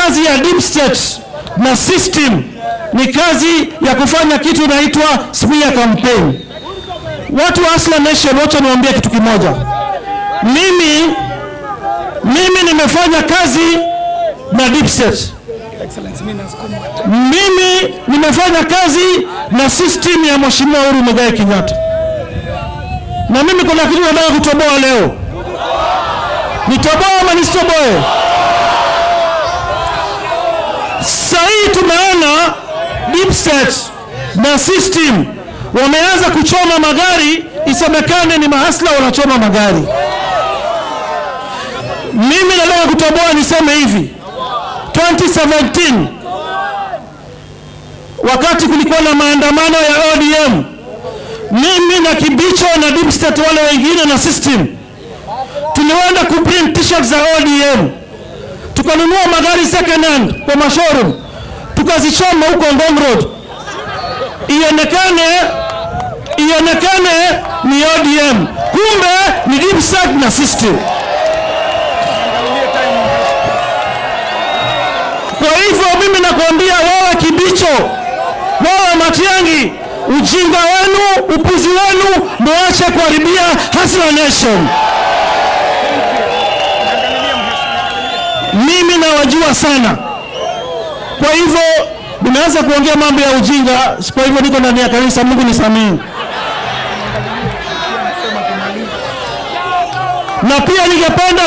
kazi ya deep state na system ni kazi ya kufanya kitu inaitwa smear campaign. Watu wa Asla Nation, wacha niwaambie kitu kimoja. Mimi nimefanya kazi na deep state. Mimi nimefanya kazi na system ya Mheshimiwa Uhuru Muigai Kenyatta. Na mimi kuna kitu nataka kutoboa leo. Nitoboa ama nisitoboe? Sasa tumeona deep state na system wameanza kuchoma magari, isemekane ni mahasla wanachoma magari. Mimi nataka kutoboa niseme hivi. 2017 wakati kulikuwa na maandamano ya ODM, mimi na Kibicho na deep state wale wengine na system tulienda kuprint t-shirt za ODM, tukanunua magari second hand kwa mashowroom, tukazichoma huko Ngong Road, ionekane ni ODM, kumbe ni deep state na system. Kwa hivyo mimi nakuambia wewe Kibicho, wewe Matiangi, ujinga wenu, upuzi wenu muache kuharibia Asla Nation. Mimi nawajua sana. Kwa hivyo nimeanza kuongea mambo ya ujinga, kwa hivyo niko ndani ya kanisa, Mungu nisamehe. Na pia ningependa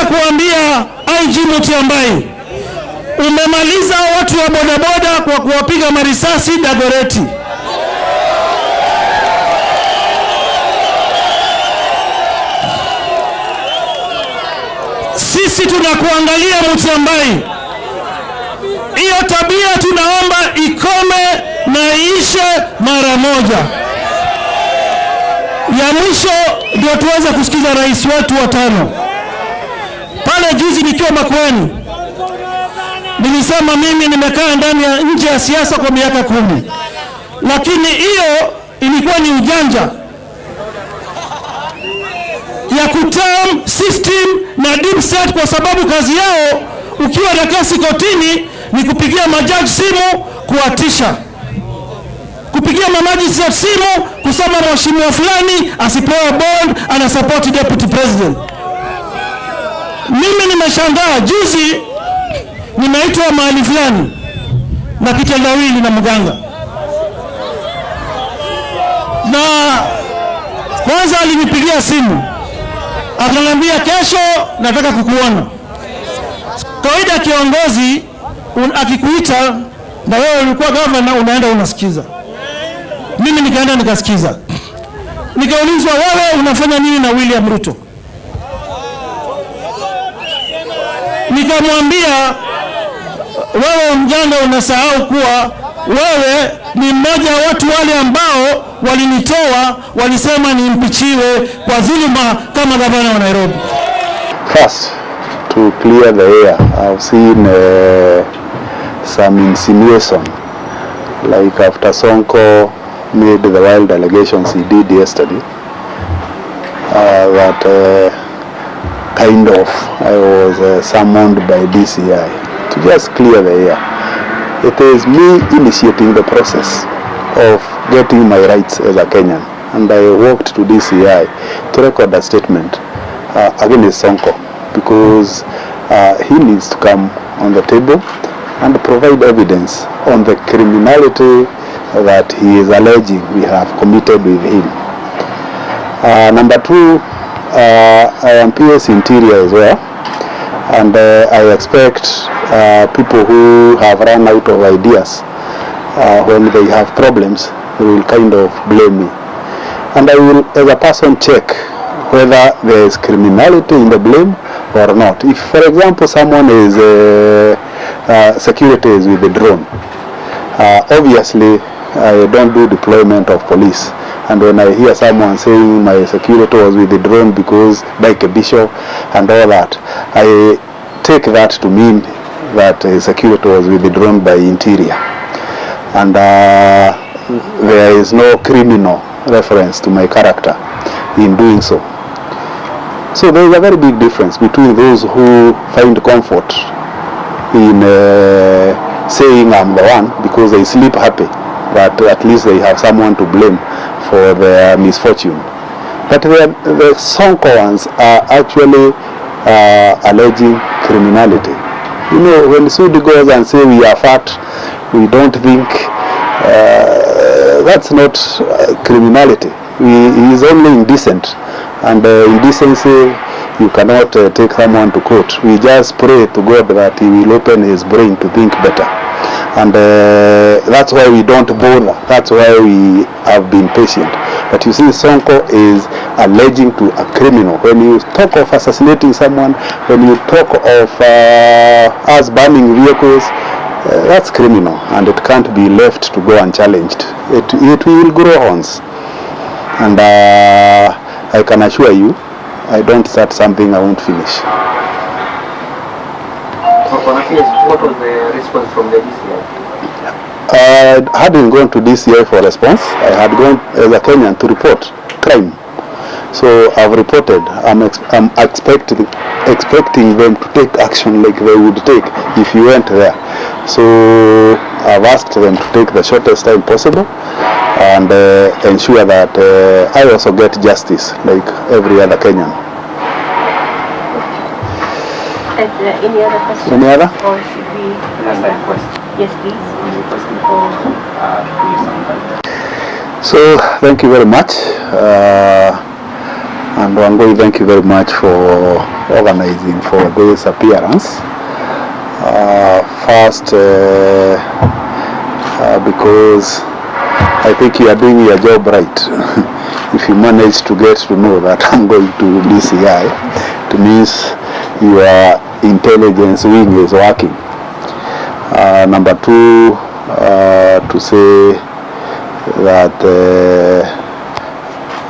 kuambia IG Mutembei, umemaliza watu wa bodaboda kwa kuwapiga marisasi Dagoretti. Sisi tunakuangalia Mutembei. Hiyo tabia tunaomba ikome na iishe mara moja. Ya mwisho ndio tuweze kusikiza rais wetu wa tano. Pale juzi nikiwa makwiny, nilisema mimi nimekaa ndani ya nje ya siasa kwa miaka 10. Lakini hiyo ilikuwa ni ujanja ya kutam system na deep state, kwa sababu kazi yao ukiwa na kesi kotini ni kupigia majaji simu kuatisha, kupigia mamaji simu kusema mheshimiwa fulani asipewe bond, ana support deputy president. Mimi nimeshangaa juzi nimeitwa mahali fulani na kitendawili na mganga, na kwanza alinipigia simu akaniambia kesho nataka kukuona. Kawaida kiongozi akikuita na wewe ulikuwa governor unaenda unasikiza. Mimi nikaenda nikasikiza. Nikaulizwa, wewe unafanya nini na William Ruto? Nikamwambia, wewe mjanga unasahau kuwa wewe ni mmoja wa watu wale ambao walinitoa, walisema nimpichiwe kwa dhuluma kama gavana wa Nairobi. First, to clear the air, I've seen some insinuation, like after Sonko made the wild allegations he did yesterday, that kind of I was summoned by DCI to just clear the air. It is me initiating the process of getting my rights as a Kenyan, and I walked to DCI to record a statement against Sonko, because he needs to come on the table and provide evidence on the criminality that he is alleging we have committed with him. Number two, I am PS Interior as well, and I expect people who have run out of ideas, when they have problems, they will kind of blame me. And I will, as a person, check whether there is criminality in the blame or not. If, for example, someone is security is with the drone, obviously I don't do deployment of police. And when I hear someone saying my security was with the drone because like a bishop and all that, I take that to mean that security was with the drone by Interior. And there is no criminal reference to my character in doing so. So there is a very big difference between those who find comfort in saying I'm the one because they sleep happy, that at least they have someone to blame for their misfortune. But the Sonko ones are actually alleging criminality. You know, when Sudi goes and say we are fat, we don't think, that's not criminality. He is only indecent, and indecency, you cannot take someone to court. We just pray to God that he will open his brain to think better. And that's why we don't bother. That's why we have been patient. But you see, Sonko is alleging to a criminal. When you talk of assassinating someone, when you talk of us burning vehicles, that's criminal, and it can't be left to go unchallenged. It will grow horns. And I can assure you, I don't start something I won't finish. What was the response from the DCI? I hadn't gone to DCI for response. I had gone as a Kenyan to report crime. So I've reported. I'm expecting them to take action like they would take if you went there. So I've asked them to take the shortest time possible and ensure that I also get justice like every other Kenyan. Any other questions? Any other? Or should we? Yes, please. So thank you very much. And Wangoi, thank you very much for organizing for this appearance. First, because I think you are doing your job right. If you manage to get to know that I'm going to DCI, it means your intelligence wing is working. Number two, to say that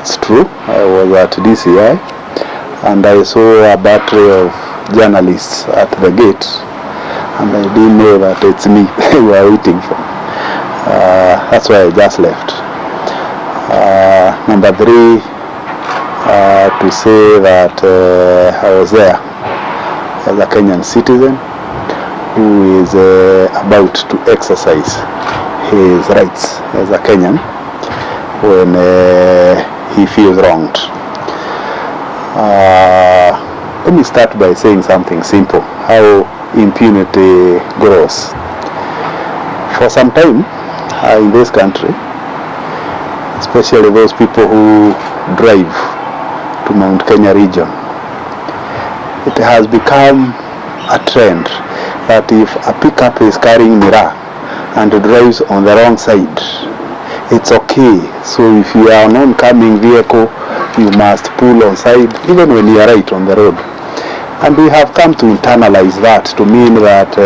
it's true, I was at DCI and I saw a battery of journalists at the gate, and I didn't know that it's me they were waiting for. That's why I just left. Number three, to say that I was there as a Kenyan citizen who is about to exercise his rights as a Kenyan when he feels wronged. Let me start by saying something simple, how impunity grows. For some time in this country, especially those people who drive to Mount Kenya region, it has become a trend that if a pickup is carrying miraa and drives on the wrong side, it's okay. So if you are an oncoming vehicle, you must pull on side even when you are right on the road. And we have come to internalize that to mean that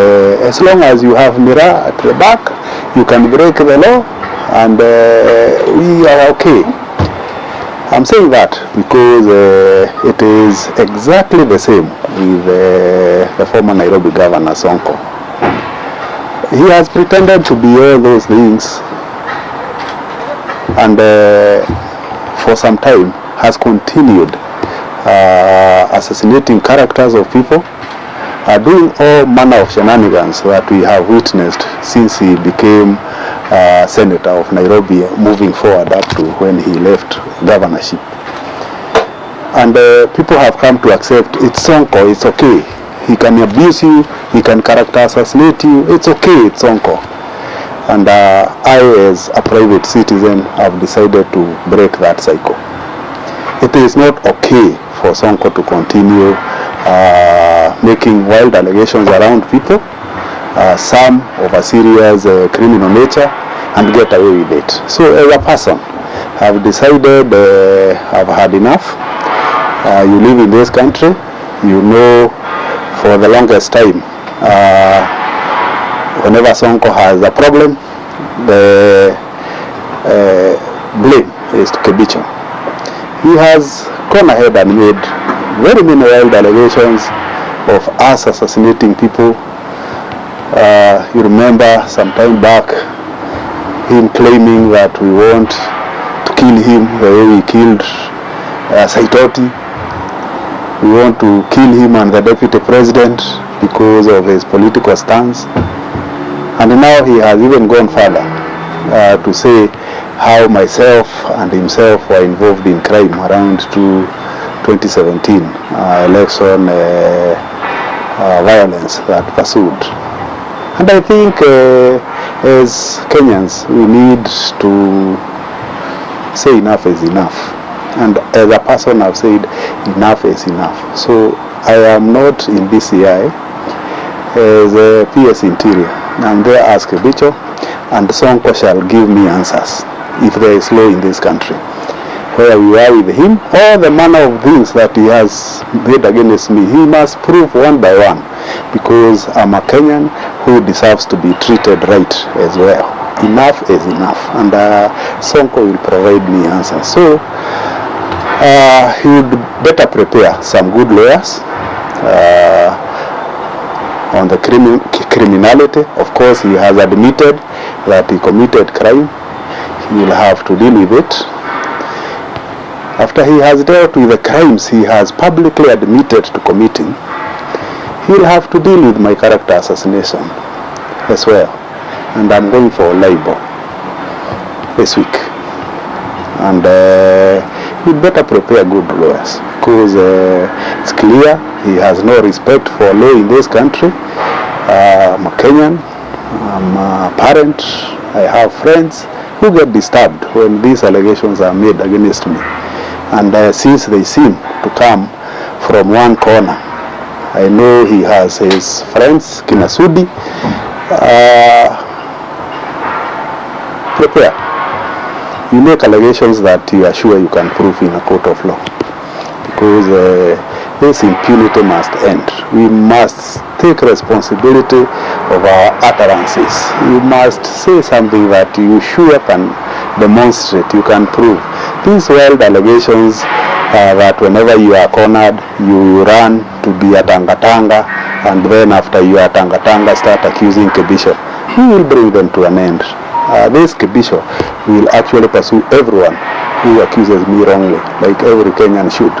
as long as you have miraa at the back, you can break the law and we are okay. I'm saying that because it is exactly the same with the former Nairobi governor Sonko. He has pretended to be all those things and for some time has continued assassinating characters of people, doing all manner of shenanigans that we have witnessed since he became senator of Nairobi, moving forward up to when he left governorship. And people have come to accept it's Sonko, it's okay. He can abuse you, he can character assassinate you, it's okay, it's Sonko. And I, as a private citizen, have decided to break that cycle. It is not okay for Sonko to continue making wild allegations around people, some of a serious criminal nature, and get away with it. So as a person, I've decided I've had enough. You live in this country, you know for the longest time, whenever Sonko has a problem, the blame is to Kebicho. He has gone ahead and made very many wild allegations of us assassinating people. You remember some time back him claiming that we want to kill him the way we killed Saitoti. We want to kill him and the deputy president because of his political stance. And now he has even gone further to say how myself and himself were involved in crime around 2017 election violence that pursued. And I think as Kenyans we need to say enough is enough. And as a person I've said enough is enough. So I am not in DCI as a PS Interior. I'm there as a Bicho, and Sonko shall give me answers if there is law in this country. Where we are with him, all the manner of things that he has made against me, he must prove one by one, because I'm a Kenyan who deserves to be treated right as well. Enough is enough, and Sonko will provide me answers. So he would better prepare some good lawyers on the criminality. Of course, he has admitted that he committed crime. He will have to deal with it. After he has dealt with the crimes he has publicly admitted to committing, he will have to deal with my character assassination as well. And I'm going for libel this week. And we'd better prepare good lawyers, because it's clear he has no respect for law in this country. I'm a Kenyan, I'm a parent, I have friends who get disturbed when these allegations are made against me. And since they seem to come from one corner, I know he has his friends, Kinasudi. Prepare. You make allegations that you are sure you can prove in a court of law, because this impunity must end. We must take responsibility of our utterances. You must say something that you sure can demonstrate, you can prove. These wild allegations that whenever you are cornered, you run to be a tanga-tanga, and then after you are tanga-tanga, start accusing Kebisho. We will bring them to an end. This Kebisho will actually pursue everyone who accuses me wrongly, like every Kenyan should.